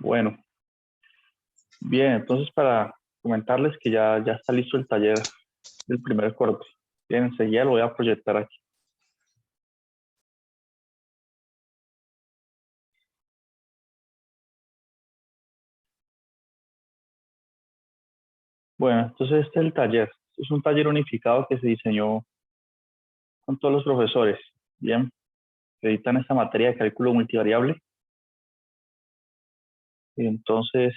Bueno, bien, entonces para comentarles que ya está listo el taller del primer corte. Bien, enseguida lo voy a proyectar aquí. Bueno, entonces este es el taller. Es un taller unificado que se diseñó con todos los profesores. Bien, que editan esta materia de cálculo multivariable. Y entonces,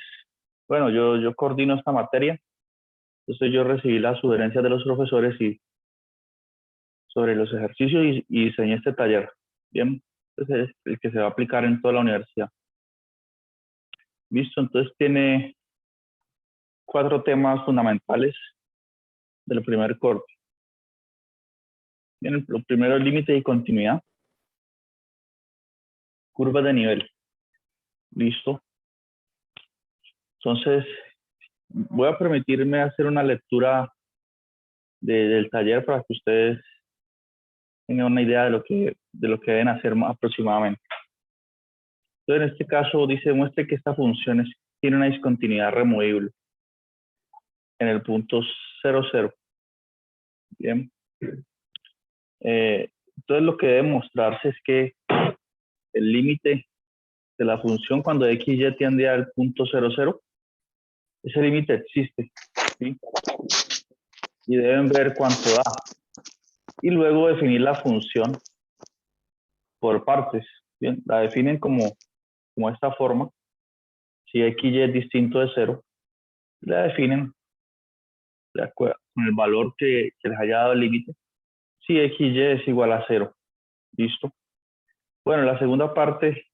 bueno, yo coordino esta materia. Entonces yo recibí las sugerencias de los profesores y sobre los ejercicios y diseñé este taller. Bien, entonces es el que se va a aplicar en toda la universidad. Listo, entonces tiene 4 temas fundamentales del primer corte. Bien, lo primero es límite y continuidad. Curvas de nivel. Listo. Entonces, voy a permitirme hacer una lectura del taller para que ustedes tengan una idea de lo que deben hacer aproximadamente. Entonces, en este caso dice, muestre que esta función tiene una discontinuidad removible en el punto 0,0. Bien. Entonces, lo que debe mostrarse es que el límite de la función cuando x y tiende al punto 0,0, ese límite existe, ¿sí? Y deben ver cuánto da. Y luego definir la función por partes. Bien, la definen como esta forma. Si x y es distinto de 0, la definen de acuerdo con el valor que les haya dado el límite. Si x y es igual a 0. ¿Listo? Bueno, la segunda parte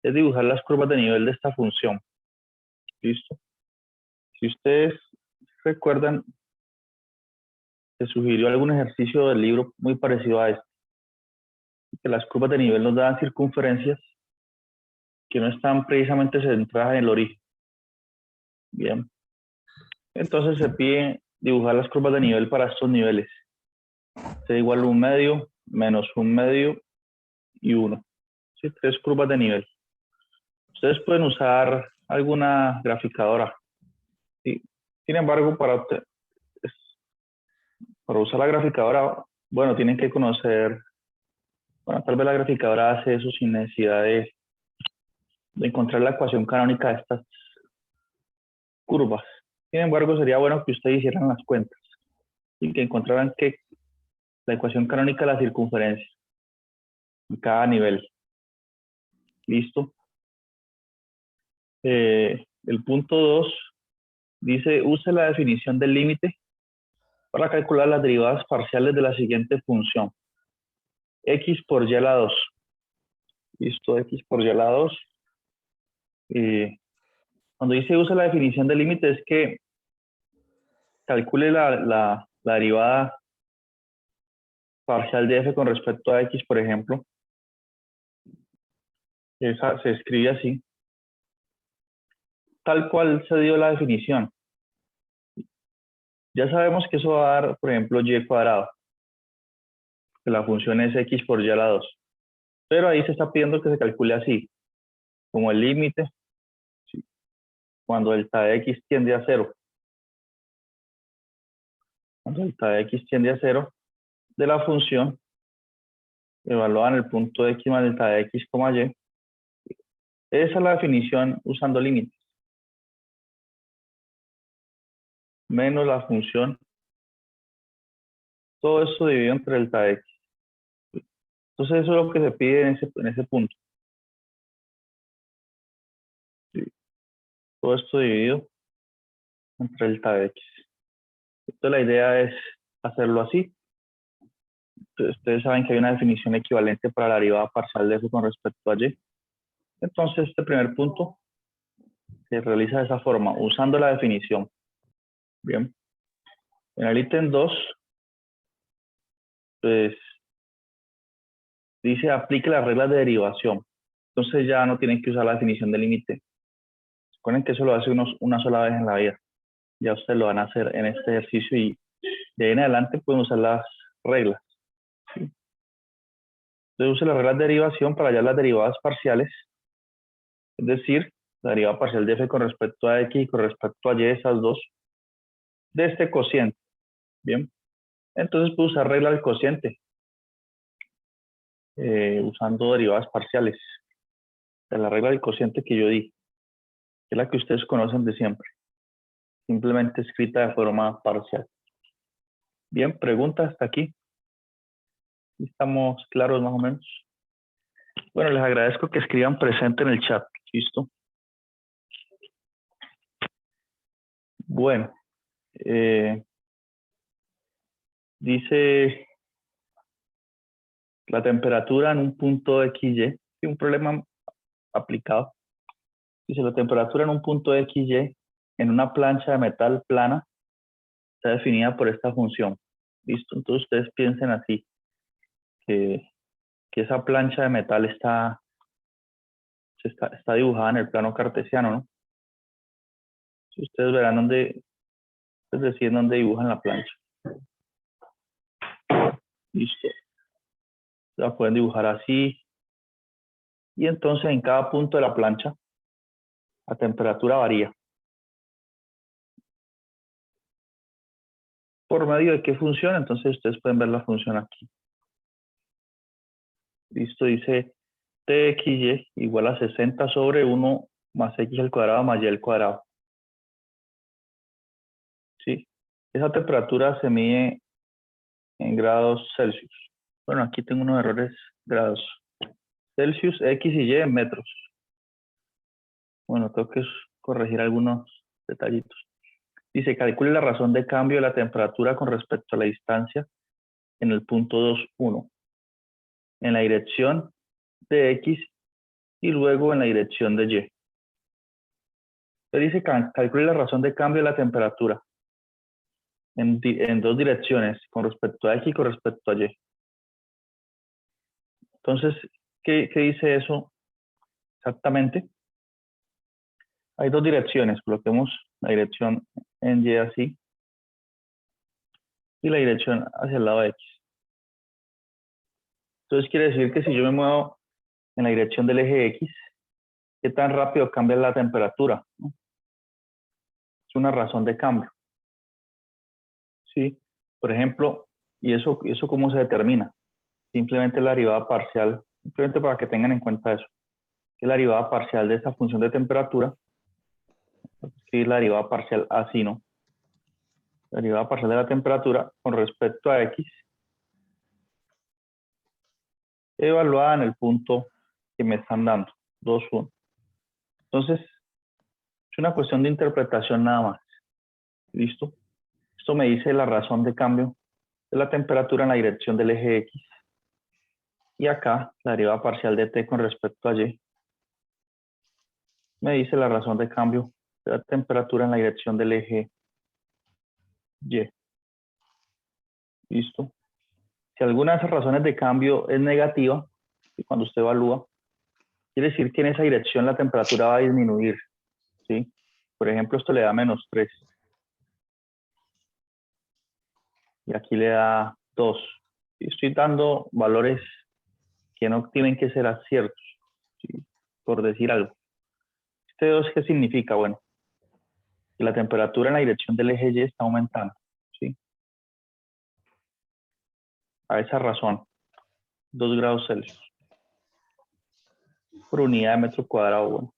es dibujar las curvas de nivel de esta función. ¿Listo? Si ustedes recuerdan, se sugirió algún ejercicio del libro muy parecido a este, que las curvas de nivel nos dan circunferencias que no están precisamente centradas en el origen. Bien. Entonces se pide dibujar las curvas de nivel para estos niveles. C igual a 1 medio, menos 1 medio y 1. ¿Sí? 3 curvas de nivel. Ustedes pueden usar alguna graficadora. ¿Sí? Sin embargo, para usar la graficadora, bueno, tienen que conocer, bueno, tal vez la graficadora hace eso sin necesidad de encontrar la ecuación canónica de estas curvas. Sin embargo, sería bueno que ustedes hicieran las cuentas y que encontraran que la ecuación canónica de la circunferencia en cada nivel. ¿Listo? El punto 2 dice, use la definición del límite para calcular las derivadas parciales de la siguiente función. X por y a la 2. ¿Listo? X por y a la 2. Cuando dice use la definición del límite es que calcule la derivada parcial de f con respecto a x, por ejemplo. Esa se escribe así. Tal cual se dio la definición. Ya sabemos que eso va a dar, por ejemplo, y cuadrado. Que la función es x por y a la 2. Pero ahí se está pidiendo que se calcule así. Como el límite, ¿sí? Cuando delta de x tiende a 0. Cuando delta de x tiende a 0 de la función evaluada en el punto x más delta de x, y. Esa es la definición usando límites. Menos la función. Todo esto dividido entre delta de x. Entonces eso es lo que se pide en ese punto. ¿Sí? Todo esto dividido entre delta de x. Entonces la idea es hacerlo así. Entonces, ustedes saben que hay una definición equivalente para la derivada parcial de f con respecto a y. Entonces este primer punto se realiza de esa forma, usando la definición. Bien. En el ítem 2, pues dice aplique las reglas de derivación. Entonces ya no tienen que usar la definición de límite. Recuerden que eso lo hace una sola vez en la vida. Ya ustedes lo van a hacer en este ejercicio y de ahí en adelante pueden usar las reglas. ¿Sí? Entonces use las reglas de derivación para hallar las derivadas parciales. Es decir, la derivada parcial de f con respecto a x y con respecto a y, esas dos, de este cociente. Bien, entonces puedo usar regla del cociente, usando derivadas parciales. De la regla del cociente que yo di, que es la que ustedes conocen de siempre, simplemente escrita de forma parcial. Bien, pregunta hasta aquí. ¿Estamos claros más o menos? Bueno, les agradezco que escriban presente en el chat. ¿Listo? Bueno, dice la temperatura en un punto XY, un problema aplicado. Dice la temperatura en un punto XY en una plancha de metal plana está definida por esta función. ¿Listo? Entonces ustedes piensen así, que esa plancha de metal está dibujada en el plano cartesiano, ¿no? Si ustedes verán dónde, es decir, dónde dibujan la plancha. Listo. La pueden dibujar así. Y entonces en cada punto de la plancha, la temperatura varía. ¿Por medio de qué función? Entonces ustedes pueden ver la función aquí. Listo, dice TXY igual a 60 sobre 1 más X al cuadrado más Y al cuadrado. ¿Sí? Esa temperatura se mide en grados Celsius. Bueno, aquí tengo unos errores, grados Celsius, X y Y en metros. Bueno, tengo que corregir algunos detallitos. Dice, calcule la razón de cambio de la temperatura con respecto a la distancia en el punto 2, 1. En la dirección de X y luego en la dirección de Y. Se dice, calcule la razón de cambio de la temperatura en dos direcciones, con respecto a X y con respecto a Y. Entonces, ¿qué dice eso exactamente? Hay dos direcciones, coloquemos la dirección en Y así y la dirección hacia el lado X. Entonces quiere decir que si yo me muevo en la dirección del eje X, ¿qué tan rápido cambia la temperatura? ¿No? Es una razón de cambio. ¿Sí? Por ejemplo, ¿y eso cómo se determina? Simplemente la derivada parcial, simplemente para que tengan en cuenta eso, que la derivada parcial de esta función de temperatura, que la derivada parcial así, ¿no? La derivada parcial de la temperatura con respecto a X, evaluada en el punto que me están dando, 2, 1. Entonces, es una cuestión de interpretación nada más. ¿Listo? Esto me dice la razón de cambio de la temperatura en la dirección del eje X. Y acá, la derivada parcial de t con respecto a y, me dice la razón de cambio de la temperatura en la dirección del eje Y. ¿Listo? Si alguna de esas razones de cambio es negativa, y cuando usted evalúa, quiere decir que en esa dirección la temperatura va a disminuir. ¿Sí? Por ejemplo, esto le da -3. Y aquí le da 2. Y estoy dando valores que no tienen que ser aciertos, ¿sí? Por decir algo. ¿Este 2 qué significa? Bueno, que la temperatura en la dirección del eje Y está aumentando. ¿Sí? A esa razón, 2 grados Celsius por unidad de metro cuadrado. Bueno.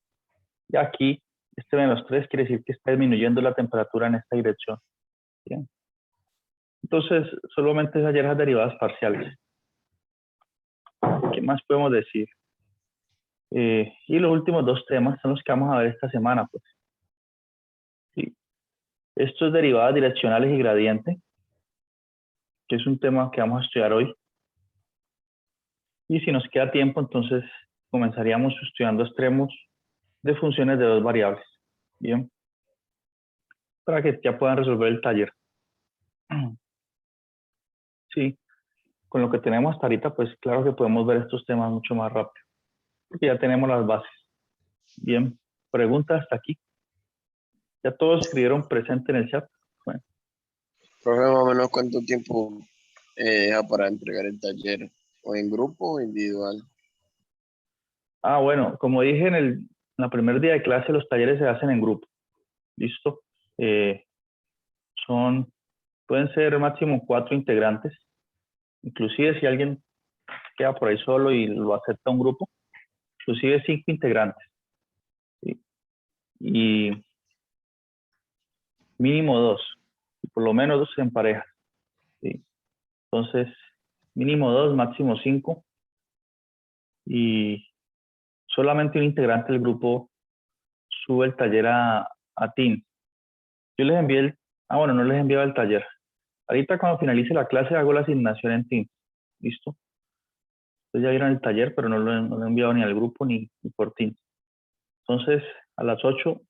Y aquí, este -3 quiere decir que está disminuyendo la temperatura en esta dirección. ¿Bien? Entonces, solamente es hallar las derivadas parciales. ¿Qué más podemos decir? Y los últimos dos temas son los que vamos a ver esta semana. Pues. ¿Sí? Esto es derivadas direccionales y gradiente, que es un tema que vamos a estudiar hoy. Y si nos queda tiempo, entonces comenzaríamos estudiando extremos de funciones de dos variables. Bien. Para que ya puedan resolver el taller. Sí. Con lo que tenemos hasta ahorita, pues claro que podemos ver estos temas mucho más rápido. Porque ya tenemos las bases. Bien. Pregunta hasta aquí. ¿Ya todos escribieron presente en el chat? Bueno. Profe, más o menos cuánto tiempo para entregar el taller, o en grupo o individual. Bueno, como dije En el primer día de clase los talleres se hacen en grupo. ¿Listo? Pueden ser máximo 4 integrantes. Inclusive si alguien queda por ahí solo y lo acepta un grupo, inclusive 5 integrantes. ¿Sí? Y mínimo 2, por lo menos 2 en pareja. ¿Sí? Entonces, mínimo 2, máximo 5. Y solamente un integrante del grupo sube el taller a Teams. Yo les envié bueno, no les enviaba el taller. Ahorita cuando finalice la clase hago la asignación en Teams. ¿Listo? Ustedes ya vieron el taller, pero no lo he enviado ni al grupo ni por Teams. Entonces, a las 8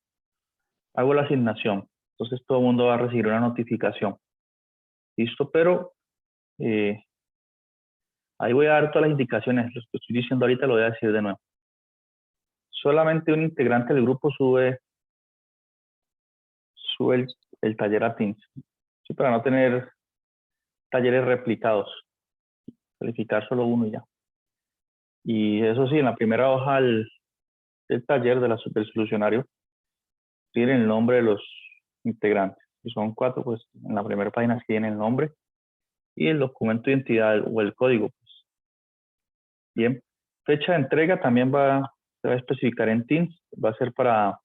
hago la asignación. Entonces todo el mundo va a recibir una notificación. ¿Listo? Pero ahí voy a dar todas las indicaciones. Lo que estoy diciendo ahorita lo voy a decir de nuevo. Solamente un integrante del grupo sube el taller a Teams. ¿Sí? Para no tener talleres replicados. Calificar solo uno y ya. Y eso sí, en la primera hoja del taller del solucionario tienen el nombre de los integrantes. Si son 4, pues en la primera página tienen el nombre y el documento de identidad o el código. Pues. Bien. Fecha de entrega también se va a especificar en Teams. Va a ser para...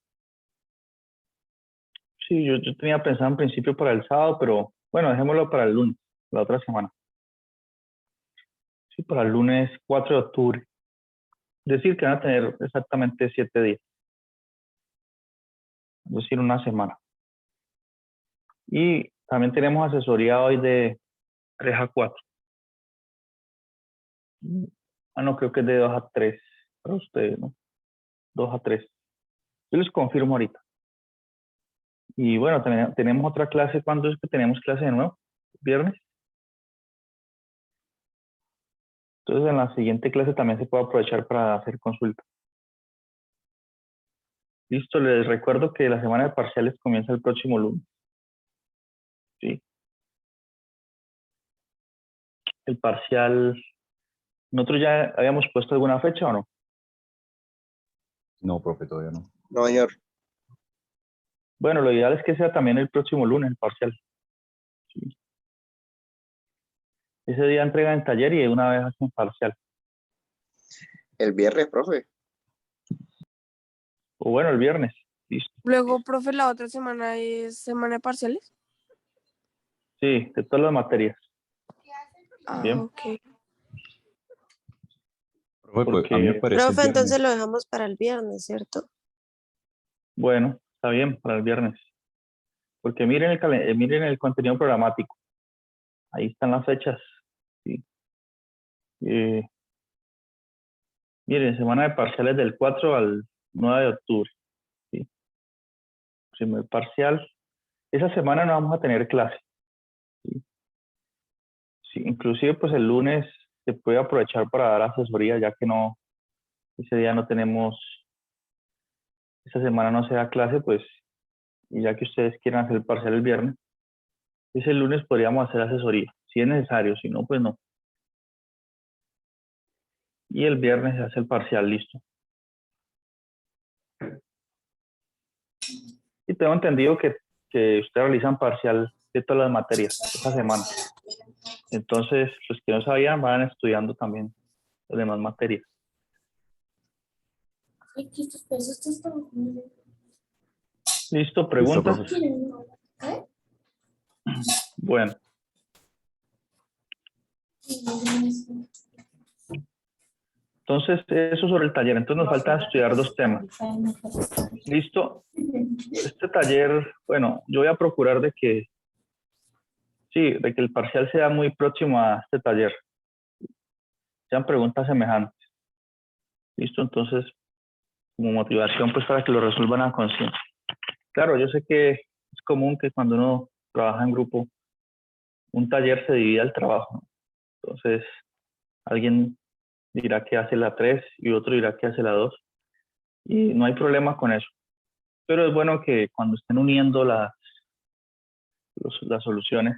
Sí, yo tenía pensado en principio para el sábado, pero bueno, dejémoslo para el lunes, la otra semana. Sí, para el lunes 4 de octubre. Es decir, que van a tener exactamente 7 días. Es decir, una semana. Y también tenemos asesoría hoy de 3 a 4. No, creo que es de 2 a 3 para ustedes, ¿no? 2 a 3. Yo les confirmo ahorita. Y bueno, tenemos otra clase. ¿Cuándo es que tenemos clase de nuevo? ¿Viernes? Entonces en la siguiente clase también se puede aprovechar para hacer consulta. Listo, les recuerdo que la semana de parciales comienza el próximo lunes. ¿Sí? El parcial, ¿nosotros ya habíamos puesto alguna fecha o no? No, profe, todavía no. No, señor. Bueno, lo ideal es que sea también el próximo lunes, el parcial. ¿Sí? Ese día entregan el taller y de una vez hacen parcial. El viernes, profe. O bueno, el viernes. Listo. Luego, profe, la otra semana es semana de parciales. Sí, de todas las materias. Bien. Ok. Profe, pues, a mí me parece el Profe, viernes. entonces lo dejamos para el viernes, ¿cierto? Bueno, está bien para el viernes. Porque miren el contenido programático. Ahí están las fechas. ¿Sí? Miren, semana de parciales del 4 al 9 de octubre. ¿Sí? Primer parcial. Esa semana no vamos a tener clase. ¿Sí? Sí, inclusive, pues el lunes se puede aprovechar para dar asesoría, ya que ese día no tenemos, esa semana no se da clase, pues, y ya que ustedes quieran hacer el parcial el viernes, ese lunes podríamos hacer asesoría, si es necesario, si no, pues no. Y el viernes se hace el parcial, listo. Y tengo entendido que ustedes realizan parcial de todas las materias esta semana. Entonces, los que no sabían van estudiando también las demás materias. ¿Listo? ¿Preguntas? Listo, Bueno. Entonces, eso sobre el taller. Entonces, nos falta estudiar 2 temas. ¿Listo? Este taller, bueno, yo voy a procurar de que el parcial sea muy próximo a este taller. Sean preguntas semejantes. ¿Listo? Entonces, como motivación, pues para que lo resuelvan a conciencia. Claro, yo sé que es común que cuando uno trabaja en grupo, un taller se divida el trabajo. Entonces, alguien dirá que hace la 3 y otro dirá que hace la 2. Y no hay problema con eso. Pero es bueno que cuando estén uniendo las soluciones,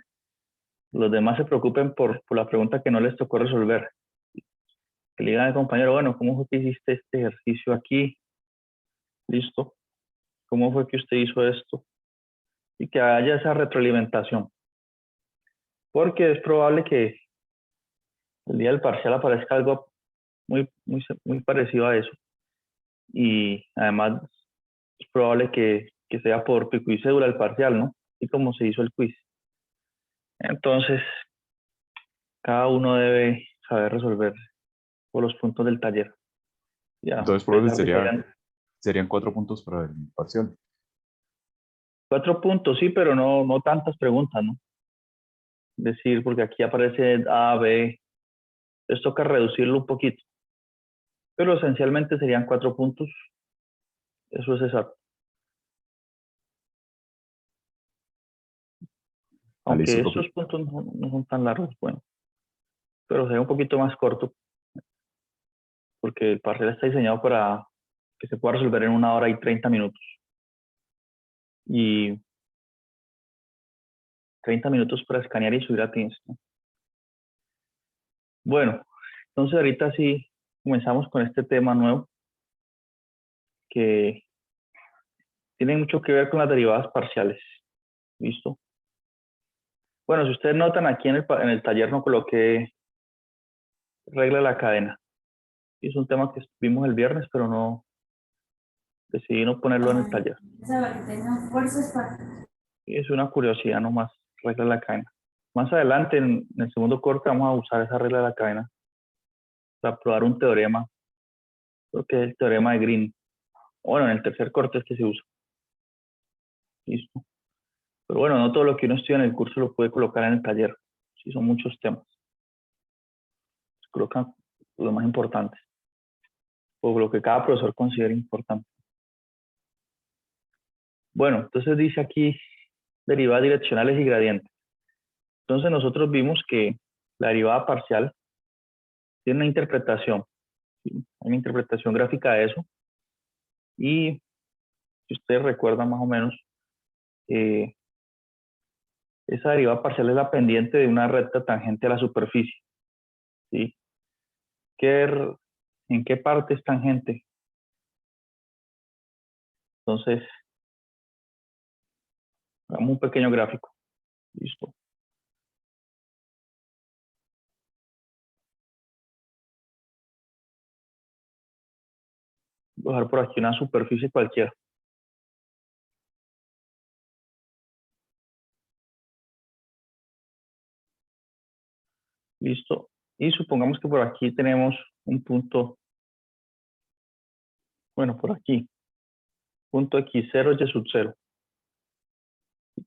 los demás se preocupen por la pregunta que no les tocó resolver. Que le digan al compañero, bueno, ¿cómo fue que hiciste este ejercicio aquí? ¿Listo? ¿Cómo fue que usted hizo esto? Y que haya esa retroalimentación. Porque es probable que el día del parcial aparezca algo muy parecido a eso. Y además es probable que sea por pico y cédula el parcial, ¿no? Y como se hizo el quiz. Entonces, cada uno debe saber resolver por los puntos del taller. Ya, Entonces, a profe, pesar de que hayan serían 4 puntos para el parcial. 4 puntos, sí, pero no tantas preguntas, ¿no? Es decir, porque aquí aparece A, B, entonces toca reducirlo un poquito. Pero esencialmente serían 4 puntos. Eso es exacto. Ah, listo, Aunque profe. estos puntos no son tan largos, bueno. Pero sería un poquito más corto, porque el parcial está diseñado para que se pueda resolver en 1 hora y 30 minutos. Y 30 minutos para escanear y subir a Teams, ¿no? Bueno, entonces ahorita sí comenzamos con este tema nuevo que tiene mucho que ver con las derivadas parciales. ¿Listo? Bueno, si ustedes notan aquí en el taller no coloqué regla de la cadena. Es un tema que vimos el viernes, pero no decidí no ponerlo en el taller. Es una curiosidad nomás, regla de la cadena. Más adelante, en el segundo corte, vamos a usar esa regla de la cadena para probar un teorema, creo que es el teorema de Green. Bueno, en el tercer corte es que se usa. Listo. Pero bueno, no todo lo que uno estudia en el curso lo puede colocar en el taller. Sí, son muchos temas. Se colocan los más importantes, o lo que cada profesor considera importante. Bueno, entonces dice aquí derivadas direccionales y gradientes. Entonces nosotros vimos que la derivada parcial tiene una interpretación, ¿sí? Hay una interpretación gráfica de eso. Y si ustedes recuerdan más o menos, esa derivada parcial es la pendiente de una recta tangente a la superficie, ¿sí? ¿En qué parte es tangente? Entonces, hagamos un pequeño gráfico. Listo. Voy a dejar por aquí una superficie cualquiera. Listo. Y supongamos que por aquí tenemos un punto, bueno, por aquí, punto x0 y sub 0,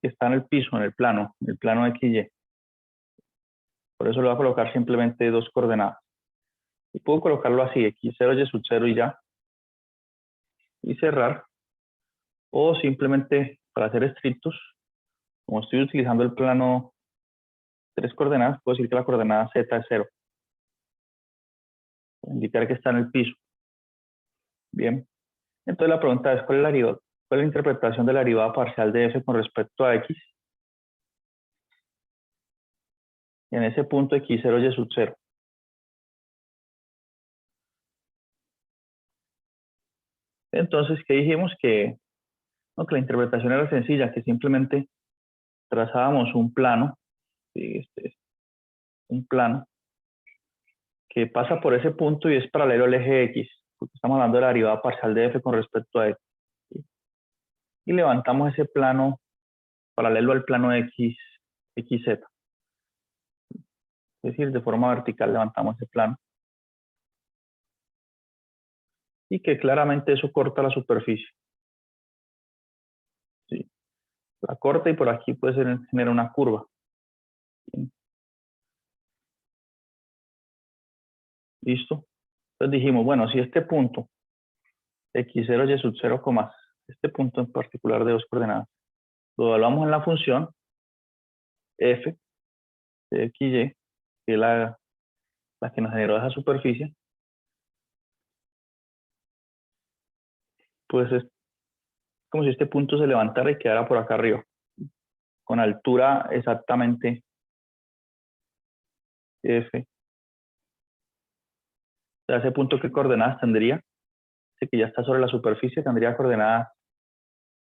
que está en el piso, en el plano XY. Por eso le voy a colocar simplemente 2 coordenadas. Y puedo colocarlo así, x0 y sub 0 y ya. Y cerrar. O simplemente, para ser estrictos, como estoy utilizando el plano 3 coordenadas, puedo decir que la coordenada z es 0. Para indicar que está en el piso. Bien. Entonces la pregunta es, ¿cuál es la interpretación de la derivada parcial de f con respecto a x? En ese punto x0 y sub 0. Entonces, ¿qué dijimos? Que la interpretación era sencilla, que simplemente trazábamos un plano, ¿sí? Un plano que pasa por ese punto y es paralelo al eje x, porque estamos hablando de la derivada parcial de f con respecto a x. ¿Sí? Y levantamos ese plano paralelo al plano xz. Es decir, de forma vertical levantamos ese plano. Y que claramente eso corta la superficie. ¿Sí? La corta y por aquí puede generar una curva. ¿Sí? ¿Listo? Entonces dijimos, bueno, si este punto x0 y sub 0, este punto en particular de 2 coordenadas, lo evaluamos en la función f de xy, que es la que nos generó esa superficie, pues es como si este punto se levantara y quedara por acá arriba, con altura exactamente f. O sea, ese punto, ¿qué coordenadas tendría? Este que ya está sobre la superficie tendría coordenadas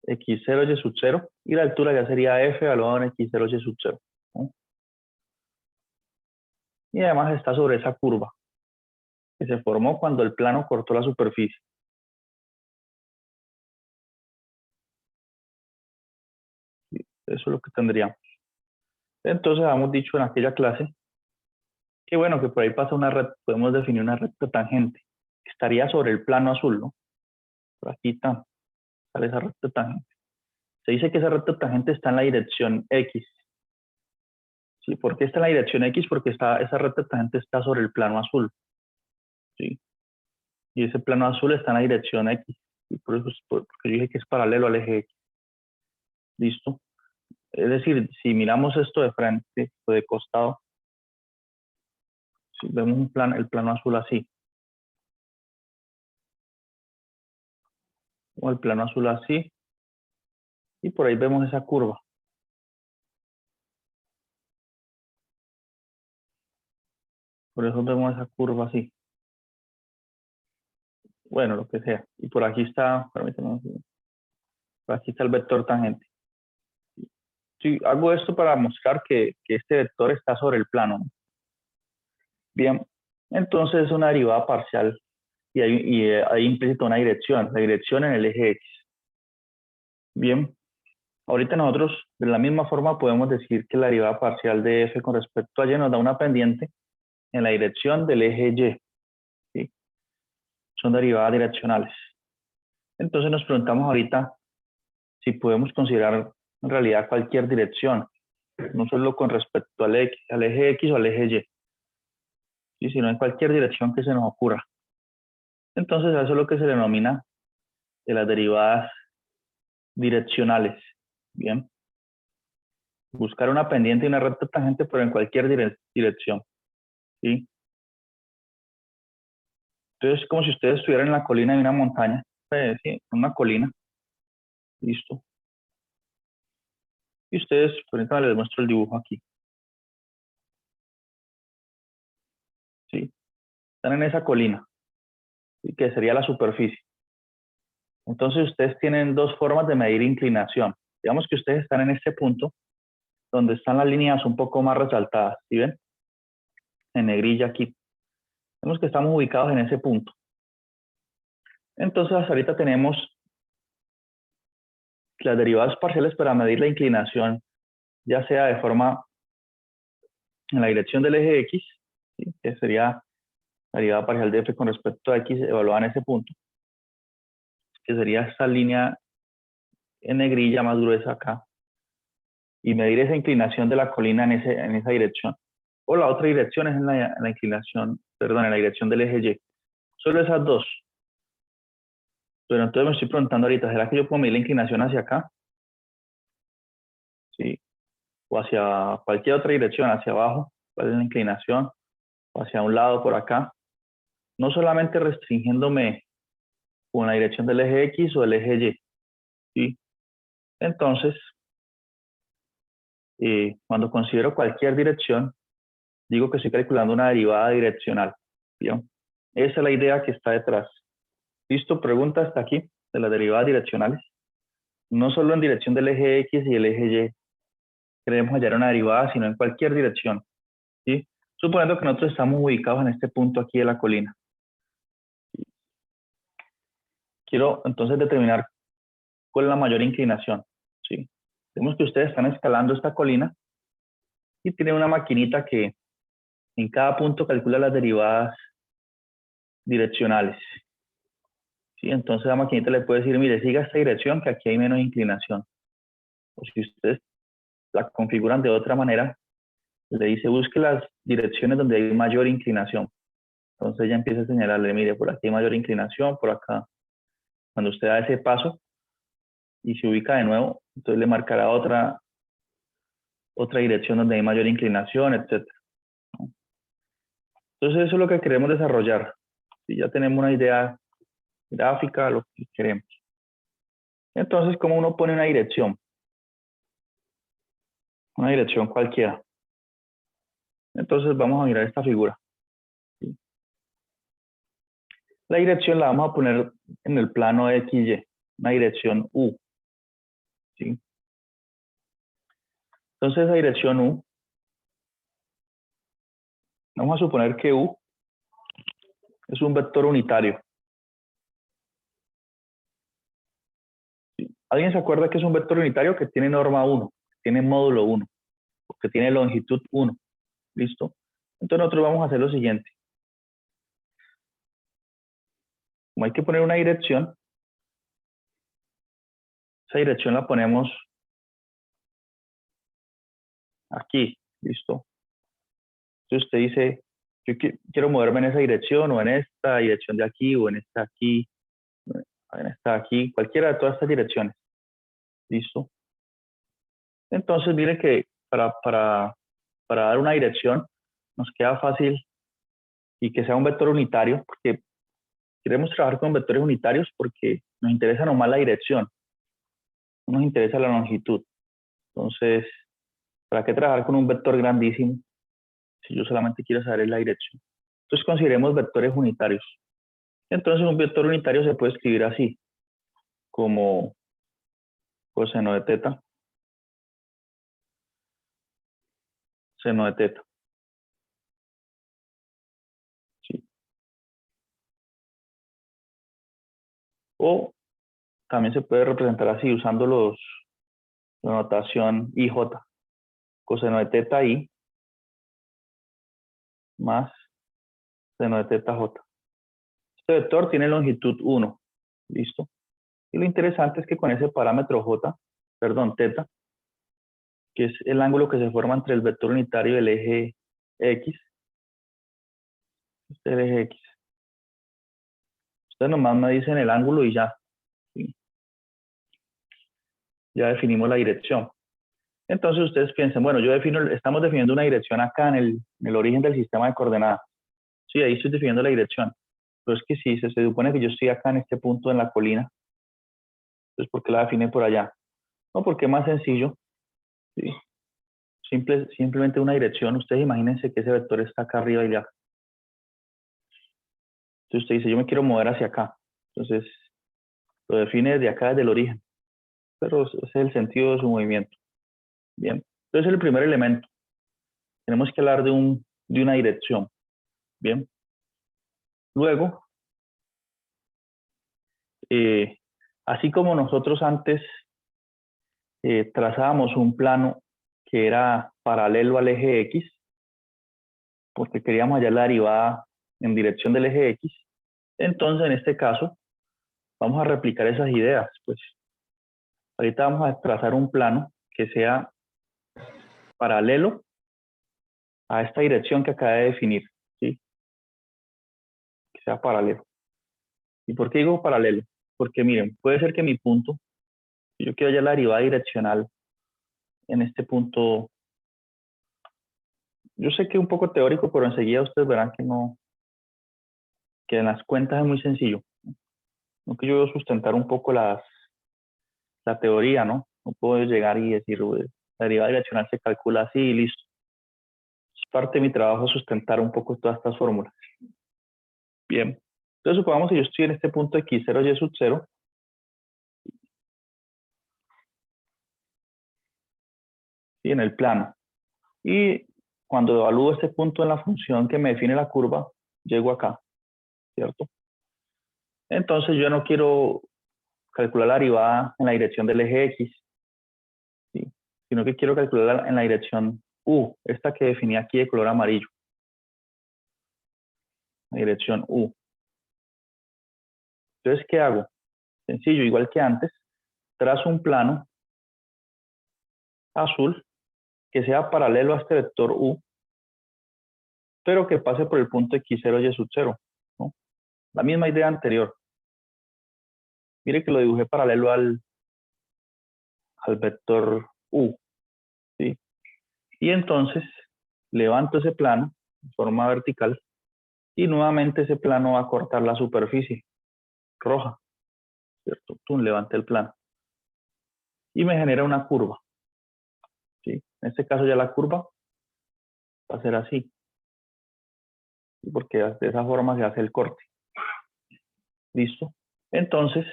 x0, y sub 0, y la altura ya sería f evaluado en x0, y sub 0. ¿No? Y además está sobre esa curva que se formó cuando el plano cortó la superficie. Eso es lo que tendríamos. Entonces, habíamos dicho en aquella clase que bueno, que por ahí pasa una recta, podemos definir una recta tangente, que estaría sobre el plano azul, ¿no? Por aquí está, sale esa recta tangente. Se dice que esa recta tangente está en la dirección X. ¿Sí? ¿Por qué está en la dirección X? Porque esa recta tangente está sobre el plano azul. ¿Sí? Y ese plano azul está en la dirección X. Y por eso, porque yo dije que es paralelo al eje X. ¿Listo? Es decir, si miramos esto de frente o de costado, si vemos el plano azul así, o el plano azul así, y por ahí vemos esa curva. Por eso vemos esa curva así. Bueno, lo que sea. Y por aquí está, permítanme, por aquí está el vector tangente. Sí, hago esto para mostrar que este vector está sobre el plano. Bien, entonces es una derivada parcial y hay implícito una dirección, la dirección en el eje X. Bien, ahorita nosotros de la misma forma podemos decir que la derivada parcial de f con respecto a y nos da una pendiente en la dirección del eje Y. ¿Sí? Son derivadas direccionales. Entonces nos preguntamos ahorita si podemos considerar en realidad cualquier dirección, no solo con respecto al eje X o al eje Y, ¿sí? Sino en cualquier dirección que se nos ocurra. Entonces eso es lo que se denomina de las derivadas direccionales. Bien. Buscar una pendiente y una recta tangente, pero en cualquier dirección. ¿Sí? Entonces es como si ustedes estuvieran en la colina de una montaña. Sí, una colina. Listo. Y ustedes, ahorita les muestro el dibujo aquí. ¿Sí? Están en esa colina, ¿sí? Que sería la superficie. Entonces ustedes tienen dos formas de medir inclinación. Digamos que ustedes están en este punto, donde están las líneas un poco más resaltadas. ¿Sí ven? En negrilla aquí. Vemos que estamos ubicados en ese punto. Entonces ahorita tenemos las derivadas parciales para medir la inclinación, ya sea de forma en la dirección del eje X, ¿sí? Que sería la derivada parcial de f con respecto a X evaluada en ese punto, que sería esta línea en negrilla más gruesa acá, y medir esa inclinación de la colina en esa dirección. O la otra dirección es en la inclinación, perdón, en la dirección del eje Y. Solo esas dos. Pero entonces me estoy preguntando ahorita, ¿será que yo puedo medir la inclinación hacia acá? ¿Sí? O hacia cualquier otra dirección, hacia abajo, ¿cuál es la inclinación? O hacia un lado por acá. No solamente restringiéndome con la dirección del eje X o del eje Y. ¿Sí? Entonces, cuando considero cualquier dirección, digo que estoy calculando una derivada direccional. ¿Bien? Esa es la idea que está detrás. ¿Listo? Pregunta hasta aquí de las derivadas direccionales. No solo en dirección del eje X y el eje Y queremos hallar una derivada, sino en cualquier dirección. ¿Sí? Suponiendo que nosotros estamos ubicados en este punto aquí de la colina. Quiero entonces determinar cuál es la mayor inclinación. ¿Sí? Vemos que ustedes están escalando esta colina y tienen una maquinita que en cada punto calcula las derivadas direccionales. ¿Sí? Entonces la maquinita le puede decir, mire, siga esta dirección que aquí hay menos inclinación. O si ustedes la configuran de otra manera, le dice, busque las direcciones donde hay mayor inclinación. Entonces ella empieza a señalarle, mire, por aquí hay mayor inclinación, por acá. Cuando usted da ese paso y se ubica de nuevo, entonces le marcará otra dirección donde hay mayor inclinación, etc. Entonces eso es lo que queremos desarrollar. Si ya tenemos una idea gráfica de lo que queremos. Entonces, ¿cómo uno pone una dirección? Una dirección cualquiera. Entonces vamos a mirar esta figura. ¿Sí? La dirección la vamos a poner en el plano XY, una dirección U. ¿Sí? Entonces, esa dirección U, vamos a suponer que U es un vector unitario. ¿Sí? ¿Alguien se acuerda que es un vector unitario que tiene norma 1, tiene módulo 1, que tiene longitud 1? ¿Listo? Entonces nosotros vamos a hacer lo siguiente. Como hay que poner una dirección, esa dirección la ponemos aquí, ¿listo? Entonces usted dice, yo quiero moverme en esa dirección, o en esta dirección de aquí, o en esta aquí, en esta aquí, cualquiera de todas estas direcciones, ¿listo? Entonces miren que para dar una dirección nos queda fácil y que sea un vector unitario, porque queremos trabajar con vectores unitarios porque nos interesa nomás la dirección, no nos interesa la longitud. Entonces, ¿para qué trabajar con un vector grandísimo si yo solamente quiero saber la dirección? Entonces consideremos vectores unitarios. Entonces un vector unitario se puede escribir así, como coseno de teta, seno de teta. ¿Sí? O también se puede representar así, usando la notación IJ, coseno de teta I más seno de teta J. Este vector tiene longitud 1, ¿listo? Y lo interesante es que con ese parámetro teta, que es el ángulo que se forma entre el vector unitario y el eje X, este es el eje X. Ustedes nomás me dicen el ángulo y ya. ¿Sí? Ya definimos la dirección. Entonces ustedes piensen, bueno, estamos definiendo una dirección acá en el origen del sistema de coordenadas. Sí, ahí estoy definiendo la dirección. Pero es que si se supone que yo estoy acá en este punto en la colina, entonces ¿por qué la define por allá? No, porque es más sencillo. ¿Sí? Simplemente una dirección. Ustedes imagínense que ese vector está acá arriba y ya. Entonces usted dice, yo me quiero mover hacia acá. Entonces lo define desde acá, desde el origen. Pero ese es el sentido de su movimiento. Bien. Entonces el primer elemento. Tenemos que hablar de una dirección. Bien. Luego, así como nosotros antes trazábamos un plano que era paralelo al eje X, porque queríamos hallar la derivada en dirección del eje X, entonces en este caso vamos a replicar esas ideas. Pues ahorita vamos a trazar un plano que sea paralelo a esta dirección que acabé de definir, ¿sí? Que sea paralelo. ¿Y por qué digo paralelo? Porque miren, puede ser que mi punto, si yo quiero hallar la derivada direccional en este punto, yo sé que es un poco teórico, pero enseguida ustedes verán que no, que en las cuentas es muy sencillo. No que yo sustentar un poco la teoría, ¿no? No puedo llegar y decir, la derivada direccional se calcula así y listo. Es parte de mi trabajo sustentar un poco todas estas fórmulas. Bien. Entonces supongamos que yo estoy en este punto x0, y sub 0. Y en el plano. Y cuando evalúo este punto en la función que me define la curva, llego acá, ¿cierto? Entonces yo no quiero calcular la derivada en la dirección del eje X, ¿sí? Sino que quiero calcularla en la dirección U, esta que definí aquí de color amarillo. La dirección U. Entonces, ¿qué hago? Sencillo, igual que antes, trazo un plano azul que sea paralelo a este vector U, pero que pase por el punto x0, y sub 0, ¿no? La misma idea anterior. Mire que lo dibujé paralelo al vector U, ¿sí? Y entonces levanto ese plano de forma vertical y nuevamente ese plano va a cortar la superficie roja, ¿cierto? Levanté el plano y me genera una curva, ¿sí? En este caso ya la curva va a ser así, ¿sí? Porque de esa forma se hace el corte. ¿Listo? Entonces,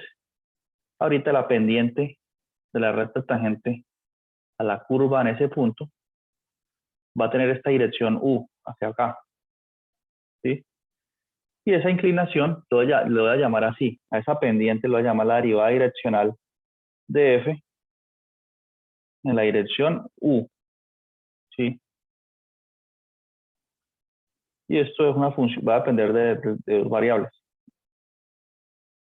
ahorita la pendiente de la recta tangente a la curva en ese punto va a tener esta dirección U hacia acá. ¿Sí? Y esa inclinación lo voy a llamar así. A esa pendiente lo voy a llamar la derivada direccional de F en la dirección U. ¿Sí? Y esto es una función, va a depender de dos variables.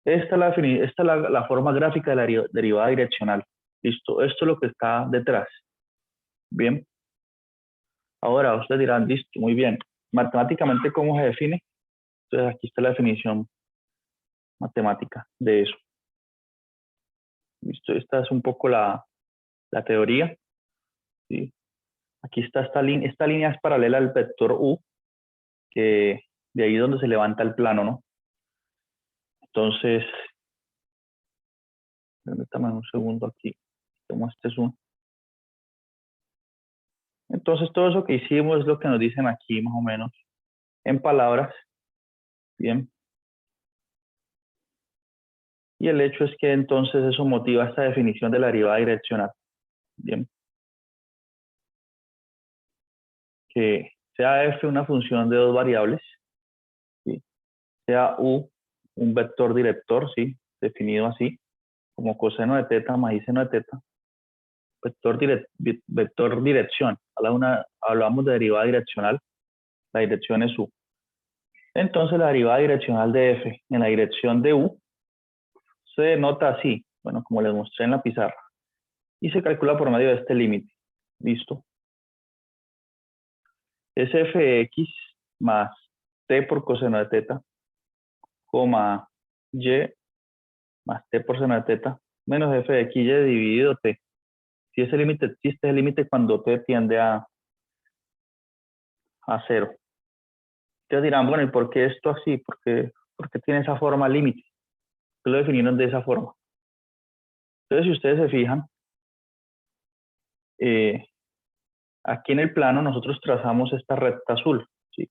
Esta es la forma gráfica de la derivada direccional. ¿Listo? Esto es lo que está detrás. Bien. Ahora ustedes dirán, listo, muy bien. Matemáticamente, ¿cómo se define? Entonces aquí está la definición matemática de eso. ¿Listo? Esta es un poco la teoría. ¿Sí? Aquí está esta línea es paralela al vector U, que de ahí es donde se levanta el plano, ¿no? Entonces, permítame un segundo aquí. Tomo este zoom. Entonces, todo eso que hicimos es lo que nos dicen aquí, más o menos, en palabras. Bien. Y el hecho es que entonces eso motiva esta definición de la derivada direccional. Bien. Que sea f una función de dos variables, ¿sí? Sea u un vector director, ¿sí? Definido así, como coseno de teta más i seno de teta. Vector dirección. Hablamos de derivada direccional, la dirección es u. Entonces la derivada direccional de f en la dirección de u se denota así, bueno, como les mostré en la pizarra, y se calcula por medio de este límite. ¿Listo? Es f de x más t por coseno de teta, coma y más t por seno de teta, menos f de x y dividido t. Si ese límite existe, es el límite cuando t tiende a 0. Ustedes dirán, bueno, ¿y por qué esto así? ¿Por qué tiene esa forma límite? ¿Qué lo definieron de esa forma? Entonces, si ustedes se fijan, aquí en el plano nosotros trazamos esta recta azul, ¿sí?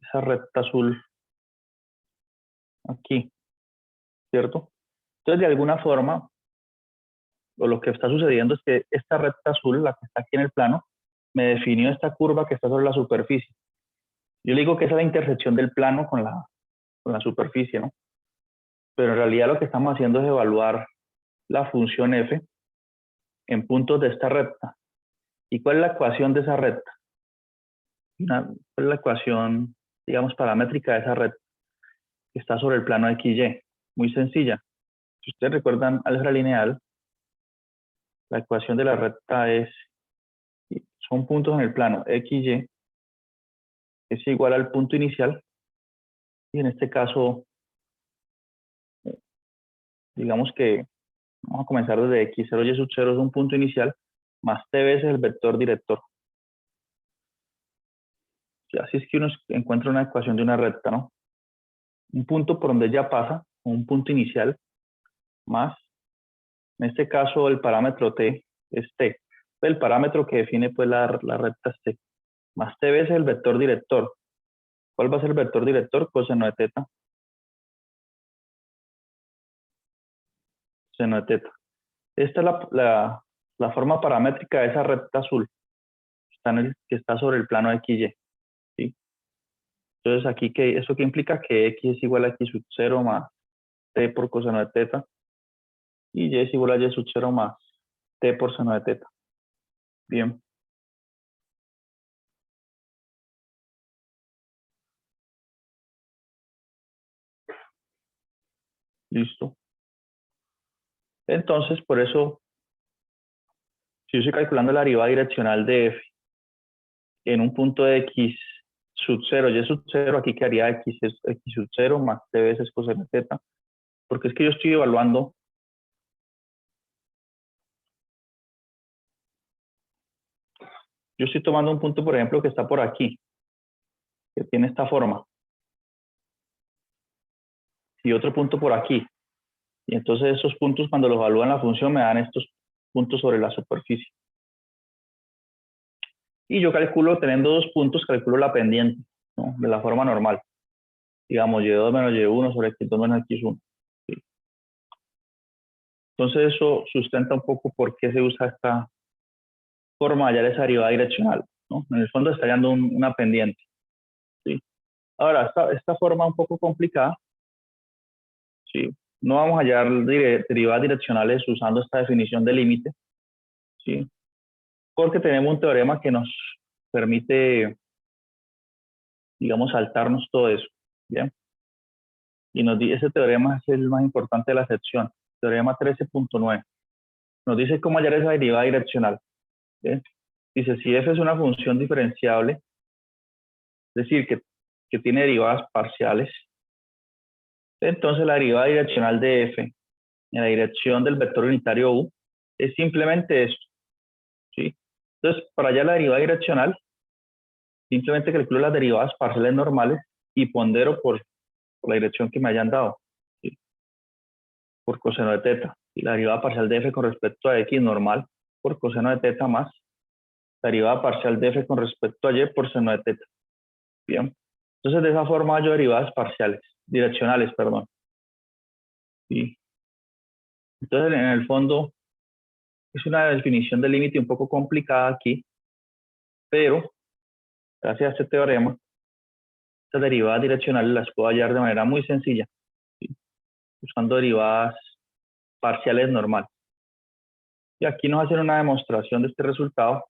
Esa recta azul aquí, ¿cierto? Entonces, de alguna forma, o lo que está sucediendo es que esta recta azul, la que está aquí en el plano, me definió esta curva que está sobre la superficie. Yo le digo que esa es la intersección del plano con la superficie, ¿no? Pero en realidad lo que estamos haciendo es evaluar la función f en puntos de esta recta. ¿Y cuál es la ecuación de esa recta? ¿Cuál es la ecuación, digamos, paramétrica de esa recta que está sobre el plano XY? Muy sencilla. Si ustedes recuerdan álgebra lineal, la ecuación de la recta son puntos en el plano XY, es igual al punto inicial, y en este caso, digamos que vamos a comenzar desde x0 y sub 0 es un punto inicial, más t veces el vector director. Y así es que uno encuentra una ecuación de una recta, ¿no? Un punto por donde ella pasa, un punto inicial, más, en este caso el parámetro t es t. El parámetro que define pues la recta es t. Más t veces el vector director. ¿Cuál va a ser el vector director? Coseno de teta. Seno de teta. Esta es la forma paramétrica de esa recta azul. Que está sobre el plano XY. ¿Sí? Entonces aquí, ¿eso qué implica? Que x es igual a x sub 0 más t por coseno de teta. Y y es igual a y sub 0 más t por seno de teta. Bien. Listo. Entonces, por eso, si yo estoy calculando la derivada direccional de f en un punto de x sub 0, y sub 0, aquí quedaría x sub 0 más t veces coseno de teta, porque es que yo estoy evaluando yo estoy tomando un punto, por ejemplo, que está por aquí, que tiene esta forma, y otro punto por aquí, y entonces esos puntos cuando los evalúan la función me dan estos puntos sobre la superficie. Y yo calculo, teniendo dos puntos, calculo la pendiente, ¿no? De la forma normal. digamos, y2 menos y1 sobre x2 menos x1. ¿Sí? Entonces eso sustenta un poco por qué se usa esta forma de hallar esa derivada direccional, ¿no? En el fondo está hallando una pendiente. ¿Sí? Ahora, esta forma un poco complicada, ¿sí? No vamos a hallar derivadas direccionales usando esta definición de límite, ¿sí? Porque tenemos un teorema que nos permite, digamos, saltarnos todo eso, ¿bien? Y ese teorema es el más importante de la sección, teorema 13.9. Nos dice cómo hallar esa derivada direccional, ¿bien? Dice, si f es una función diferenciable, es decir, que tiene derivadas parciales, entonces la derivada direccional de f en la dirección del vector unitario u es simplemente esto, ¿sí? Entonces, para hallar la derivada direccional, simplemente calculo las derivadas parciales normales y pondero por la dirección que me hayan dado, ¿sí? Por coseno de teta. Y la derivada parcial de f con respecto a x normal por coseno de teta más la derivada parcial de f con respecto a y por seno de teta. Bien. Entonces, de esa forma yo derivadas parciales, direccionales, perdón. ¿Sí? Entonces, en el fondo, es una definición de límite un poco complicada aquí, pero gracias a este teorema, estas derivadas direccionales las puedo hallar de manera muy sencilla, ¿sí? Usando derivadas parciales normales. Y aquí nos hacen una demostración de este resultado.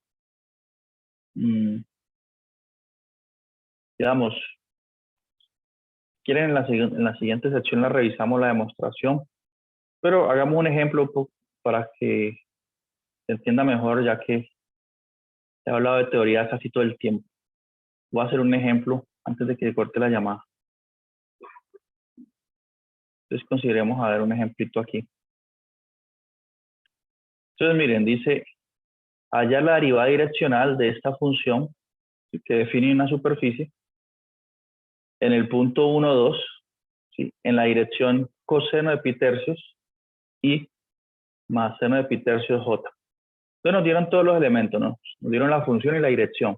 Digamos, quieren en la siguiente sección la revisamos la demostración, pero hagamos un ejemplo para que se entienda mejor, ya que he hablado de teoría casi todo el tiempo. Voy a hacer un ejemplo antes de que corte la llamada. Entonces consideremos a ver un ejemplito aquí. Entonces miren, dice, hallar la derivada direccional de esta función que define una superficie en el punto 1, 2, ¿sí? En la dirección coseno de pi tercios y más seno de pi tercios j. Entonces nos dieron todos los elementos, ¿no? Nos dieron la función y la dirección,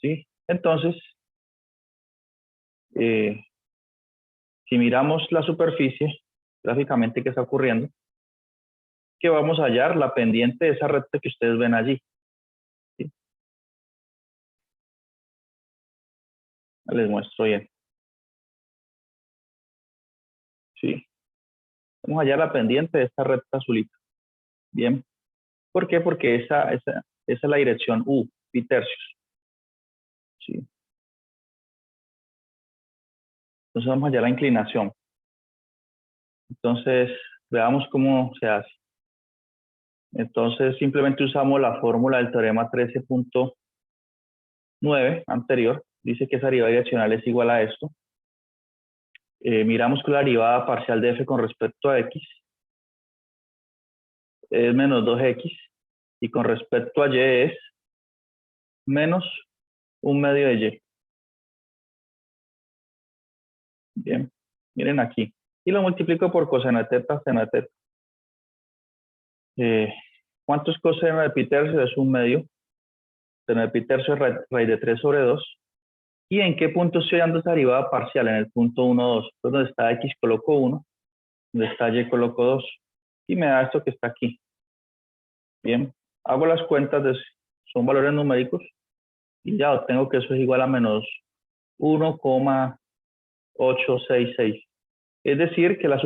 ¿sí? Entonces, si miramos la superficie, gráficamente, ¿qué está ocurriendo? Que vamos a hallar la pendiente de esa recta que ustedes ven allí, ¿sí? Les muestro bien. ¿Sí? Vamos a hallar la pendiente de esta recta azulita. Bien. ¿Por qué? Porque esa es la dirección u, pi tercios. ¿Sí? Entonces vamos a hallar la inclinación. Entonces, veamos cómo se hace. Entonces, simplemente usamos la fórmula del teorema 13.9 anterior. Dice que esa derivada direccional es igual a esto. Miramos que la derivada parcial de f con respecto a x es menos 2x y con respecto a y es menos 1/2 de y. Bien, miren aquí. Y lo multiplico por coseno de teta, seno de teta. ¿Cuánto es coseno de pi tercio? Es 1/2. Seno de pi tercio es raíz de 3 sobre 2. ¿Y en qué punto estoy dando esa derivada parcial? En el punto 1, 2. Entonces, donde está x coloco 1, donde está y coloco 2. Y me da esto que está aquí. Bien, hago las cuentas, son valores numéricos. Y ya obtengo que eso es igual a menos 1,866. Es decir, que la